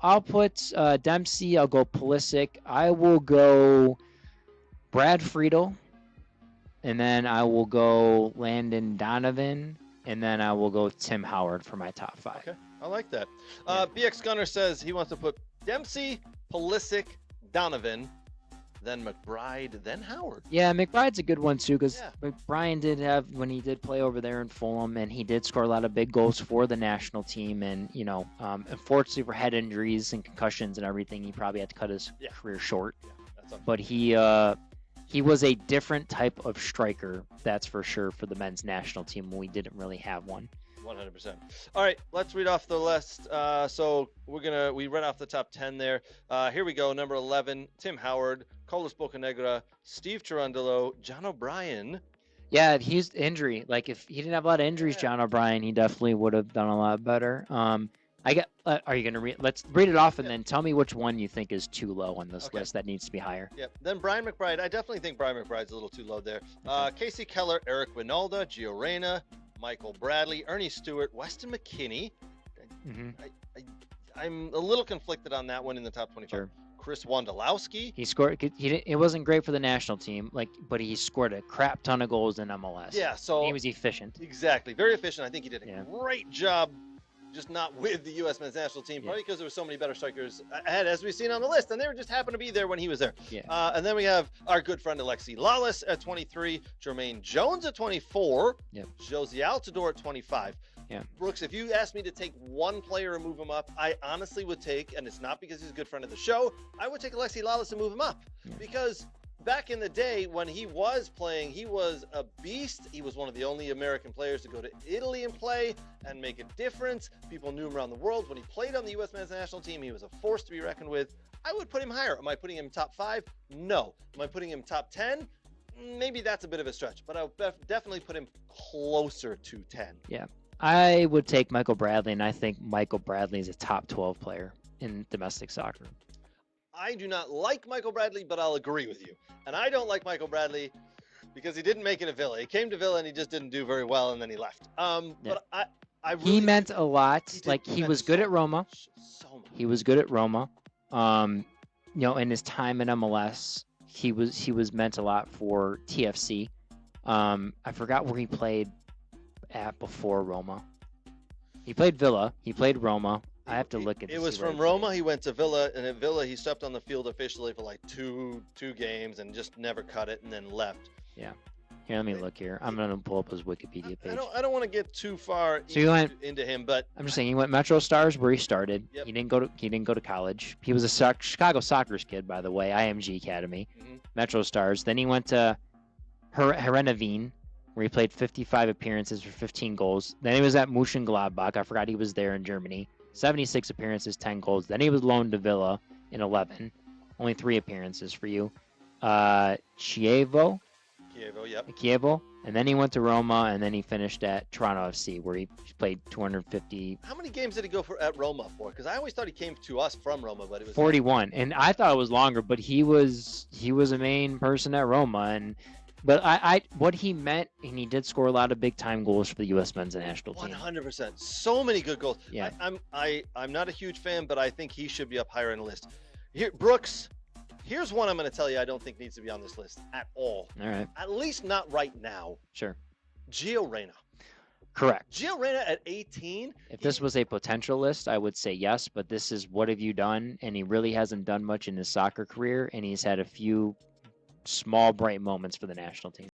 I'll put Dempsey. I'll go Pulisic. I will go Brad Friedel, and then I will go Landon Donovan, and then I will go Tim Howard for my top 5. Okay, I like that. Yeah. BX Gunner says he wants to put Dempsey, Pulisic, Donovan, then McBride, then Howard. Yeah, McBride's a good one too, because Yeah. Brian did have, when he did play over there in Fulham, and he did score a lot of big goals for the national team. And unfortunately for head injuries and concussions and everything, he probably had to cut his career short. Yeah, that's But he was a different type of striker, that's for sure, for the men's national team when we didn't really have one. 100%. All right, let's read off the list. So we read off the top 10 there. Here we go. Number 11, Tim Howard, Carlos Bocanegra, Steve Cherundolo, John O'Brien. Yeah, he's injury. Like, if he didn't have a lot of injuries, John O'Brien, he definitely would have done a lot better. Are you gonna read? Let's read it off and then tell me which one you think is too low on this list that needs to be higher. Yep. Then Brian McBride. I definitely think Brian McBride's a little too low there. Casey Keller, Eric Winalda, Gio Reyna, Michael Bradley, Ernie Stewart, Weston McKinney. I'm a little conflicted on that one in the top 25. Sure. Chris Wondolowski. He scored. It wasn't great for the national team, but he scored a crap ton of goals in MLS. Yeah, so he was efficient. Exactly, very efficient. I think he did a great job, just not with the U.S. men's national team, probably because there were so many better strikers ahead, as we've seen on the list, and they just happened to be there when he was there. Yeah. And then we have our good friend Alexi Lalas at 23, Jermaine Jones at 24, Josie Altidore at 25. Yeah. Brooks, if you asked me to take one player and move him up, I honestly would take, and it's not because he's a good friend of the show, I would take Alexi Lalas and move him up. Because back in the day when he was playing, he was a beast. He was one of the only American players to go to Italy and play and make a difference. People knew him around the world. When he played on the U.S. men's national team, he was a force to be reckoned with. I would put him higher. Am I putting him top 5? No. Am I putting him top 10? Maybe that's a bit of a stretch, but I'll definitely put him closer to 10. Yeah. I would take Michael Bradley, and I think Michael Bradley is a top 12 player in domestic soccer. I do not like Michael Bradley, but I'll agree with you. And I don't like Michael Bradley because he didn't make it at Villa. He came to Villa and he just didn't do very well, and then he left. But I really, he meant a lot. He was good at Roma. He was good at Roma. In his time in MLS, he was meant a lot for TFC. I forgot where he played at before Roma. He played Villa. He played Roma. I have to look at it. It was from Roma. He went to Villa, and at Villa, he stepped on the field officially for like two games and just never cut it, and then left. Yeah. Here, let me look here. I'm gonna pull up his Wikipedia page. I don't want to get too far into him, but I'm just saying he went Metro Stars where he started. Yep. He didn't go to college. He was a Chicago Sockers kid, by the way. IMG Academy, Metro Stars. Then he went to Herenveen, where he played 55 appearances for 15 goals. Then he was at Mönchengladbach. I forgot he was there in Germany. 76 appearances, 10 goals. Then he was loaned to Villa in 11. Only 3 appearances for you. Chievo. And then he went to Roma, and then he finished at Toronto FC, where he played 250. How many games did he go at Roma for? Because I always thought he came to us from Roma, but it was 41. And I thought it was longer, but he was a main person at Roma, But what he meant, and he did score a lot of big time goals for the U.S. men's national team. 100%. So many good goals. Yeah. I'm not a huge fan, but I think he should be up higher in the list. Here, Brooks, here's one I'm going to tell you I don't think needs to be on this list at all. All right. At least not right now. Sure. Gio Reyna. Correct. Gio Reyna at 18. If this was a potential list, I would say yes, but this is what have you done? And he really hasn't done much in his soccer career, and he's had a few small bright moments for the national team.